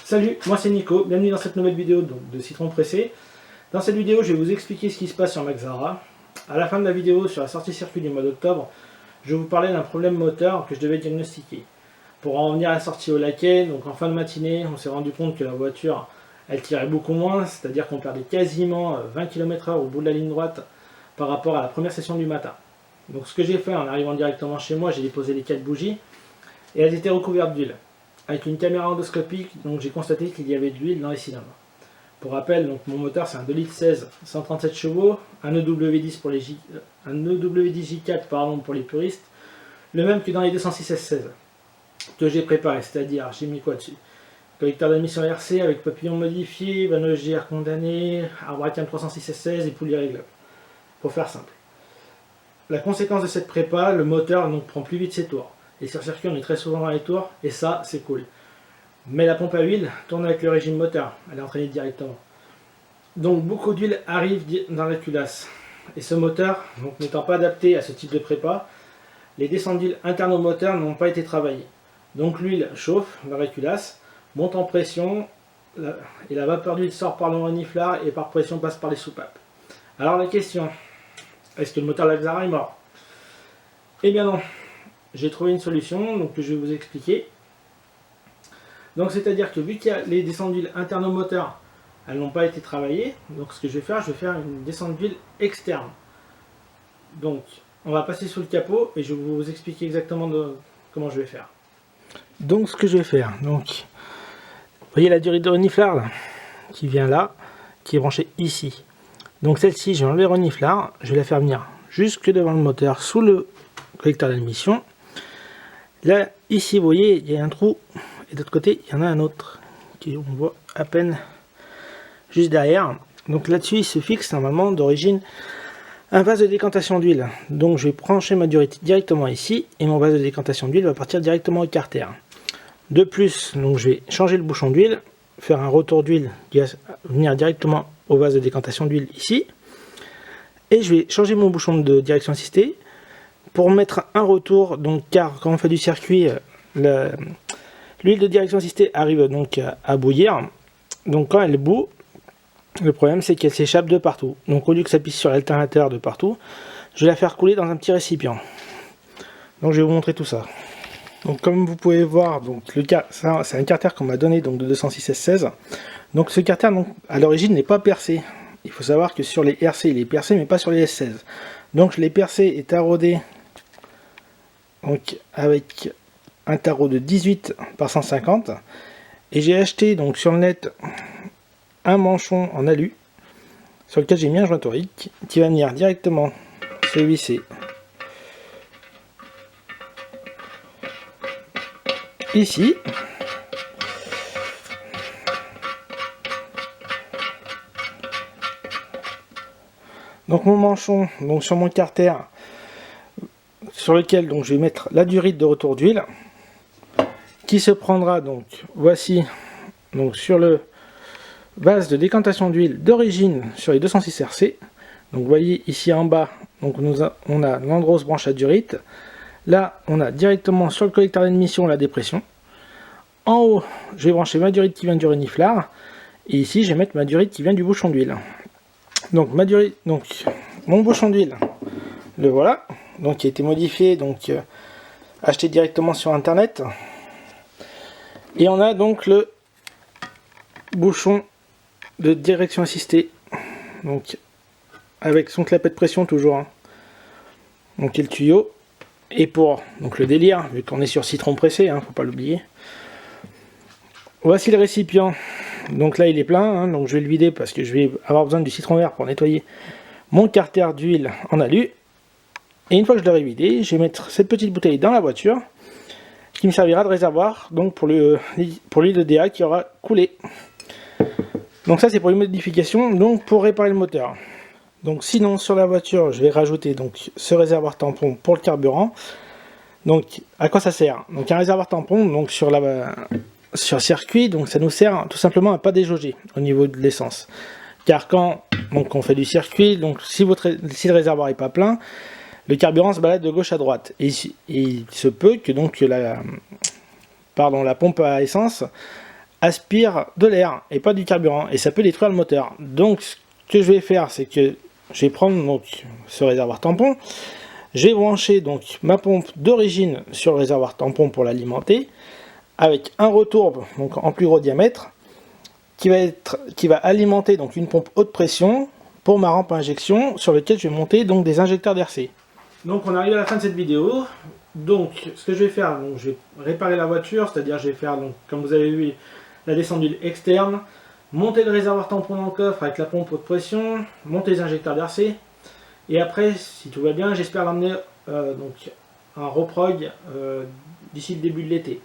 Salut, moi c'est Nico, bienvenue dans cette nouvelle vidéo de citron pressé. Dans cette vidéo, je vais vous expliquer ce qui se passe sur Maxara. À la fin de la vidéo, sur la sortie circuit du mois d'octobre, je vais vous parler d'un problème moteur que je devais diagnostiquer. Pour en venir à la sortie au laquais, donc en fin de matinée, on s'est rendu compte que la voiture, elle tirait beaucoup moins, c'est-à-dire qu'on perdait quasiment 20 km/h au bout de la ligne droite par rapport à la première session du matin. Donc ce que j'ai fait en arrivant directement chez moi, j'ai déposé les 4 bougies et elles étaient recouvertes d'huile. Avec une caméra endoscopique, donc j'ai constaté qu'il y avait de l'huile dans les cylindres. Pour rappel, donc mon moteur c'est un 2,16 litres, 137 chevaux, un EW10 pour les un EW10 J4 pour les puristes, le même que dans les 206 S16 que j'ai préparé, c'est-à-dire j'ai mis quoi dessus? Collecteur d'admission RC avec papillon modifié, vanneau GR condamné, arbre à cam 306 S16 et poulie réglable. Pour faire simple. La conséquence de cette prépa, le moteur donc prend plus vite ses tours. Et sur circuit, on est très souvent dans les tours, et ça, c'est cool. Mais la pompe à huile tourne avec le régime moteur, elle est entraînée directement. Donc beaucoup d'huile arrive dans la culasse. Et ce moteur, n'étant pas adapté à ce type de prépa, les descentes d'huile internes au moteur n'ont pas été travaillées. Donc l'huile chauffe dans la culasse, monte en pression, et la vapeur d'huile sort par le reniflard et par pression passe par les soupapes. Alors la question, est-ce que le moteur de la Maxara est mort? Eh bien non. J'ai trouvé une solution donc, que je vais vous expliquer. Donc c'est-à-dire que vu qu'il y a les descentes d'huile internes au moteur, elles n'ont pas été travaillées. Donc ce que je vais faire une descente d'huile externe. Donc on va passer sous le capot et je vais vous expliquer exactement comment je vais faire. Donc ce que je vais faire, donc vous voyez la durite de reniflard là, qui vient là, qui est branchée ici. Donc celle-ci, j'ai enlevé le reniflard, je vais la faire venir jusque devant le moteur sous le collecteur d'admission. Là, ici, vous voyez, il y a un trou, et de l'autre côté, il y en a un autre, qui on voit à peine juste derrière. Donc là-dessus, il se fixe normalement d'origine un vase de décantation d'huile. Donc je vais brancher ma durite directement ici, et mon vase de décantation d'huile va partir directement au carter. De plus, donc je vais changer le bouchon d'huile, faire un retour d'huile qui va venir directement au vase de décantation d'huile ici, et je vais changer mon bouchon de direction assistée, pour mettre un retour, donc car quand on fait du circuit, l'huile de direction assistée arrive donc à bouillir. Donc quand elle bout, le problème c'est qu'elle s'échappe de partout. Donc au lieu que ça pisse sur l'alternateur de partout, je vais la faire couler dans un petit récipient. Donc je vais vous montrer tout ça. Donc comme vous pouvez voir, donc c'est un carter qu'on m'a donné donc de 206 S16. Donc ce carter donc, à l'origine n'est pas percé. Il faut savoir que sur les RC il est percé mais pas sur les S16. Donc je l'ai percé et taraudé. Donc avec un tarot de 18 par 150 et j'ai acheté donc sur le net un manchon en alu sur lequel j'ai mis un joint torique qui va venir directement se visser ici. Donc mon manchon donc sur mon carter sur lequel donc je vais mettre la durite de retour d'huile qui se prendra donc voici donc sur le vase de décantation d'huile d'origine sur les 206 RC. Donc vous voyez ici en bas donc on a l'endroit où se branche la durite. Là on a directement sur le collecteur d'admission la dépression. En haut je vais brancher ma durite qui vient du reniflard et ici je vais mettre ma durite qui vient du bouchon d'huile. Donc ma durite, donc mon bouchon d'huile, le voilà. Donc qui a été modifié, donc acheté directement sur internet. Et on a donc le bouchon de direction assistée, donc avec son clapet de pression toujours, hein. Donc et le tuyau. Et pour donc le délire, vu qu'on est sur citron pressé, hein, faut pas l'oublier. Voici le récipient. Donc là il est plein, hein, donc je vais le vider parce que je vais avoir besoin du citron vert pour nettoyer mon carter d'huile en alu. Et une fois que je l'aurai vidé, je vais mettre cette petite bouteille dans la voiture qui me servira de réservoir donc pour l'huile de DA qui aura coulé. Donc ça c'est pour les modifications, donc pour réparer le moteur. Donc sinon sur la voiture je vais rajouter donc ce réservoir tampon pour le carburant. Donc à quoi ça sert? Donc un réservoir tampon donc sur circuit, donc ça nous sert tout simplement à pas déjauger au niveau de l'essence. Car quand on fait du circuit, donc si le réservoir n'est pas plein, le carburant se balade de gauche à droite. Et il se peut que donc la pompe à essence aspire de l'air et pas du carburant, et ça peut détruire le moteur. Donc ce que je vais faire, c'est que je vais prendre donc ce réservoir tampon, je vais brancher donc ma pompe d'origine sur le réservoir tampon pour l'alimenter, avec un retour donc en plus gros diamètre, qui va alimenter donc une pompe haute pression pour ma rampe à injection, sur laquelle je vais monter donc des injecteurs d'RC. Donc on arrive à la fin de cette vidéo. Donc ce que je vais faire, donc, je vais réparer la voiture, c'est-à-dire je vais faire, donc, comme vous avez vu, la descente d'huile externe, monter le réservoir tampon dans le coffre avec la pompe haute pression, monter les injecteurs d'RC, et après, si tout va bien, j'espère l'emmener donc un reprog d'ici le début de l'été.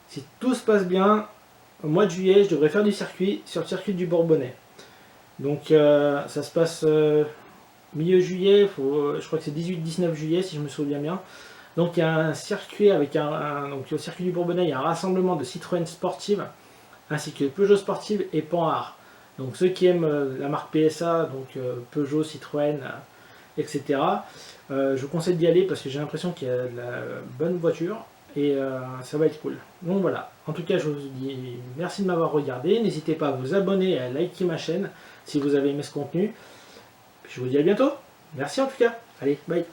Si tout se passe bien, au mois de juillet, je devrais faire du circuit sur le circuit du Bourbonnais. Donc ça se passe milieu juillet, je crois que c'est 18-19 juillet si je me souviens bien. Donc il y a un circuit avec donc au circuit du Bourbonnais, il y a un rassemblement de Citroën sportive, ainsi que Peugeot sportive et Panhard. Donc ceux qui aiment la marque PSA, donc Peugeot, Citroën, etc. Je vous conseille d'y aller parce que j'ai l'impression qu'il y a de la bonne voiture et ça va être cool. Donc voilà, en tout cas je vous dis merci de m'avoir regardé, n'hésitez pas à vous abonner et à liker ma chaîne si vous avez aimé ce contenu. Je vous dis à bientôt, merci en tout cas, allez, bye.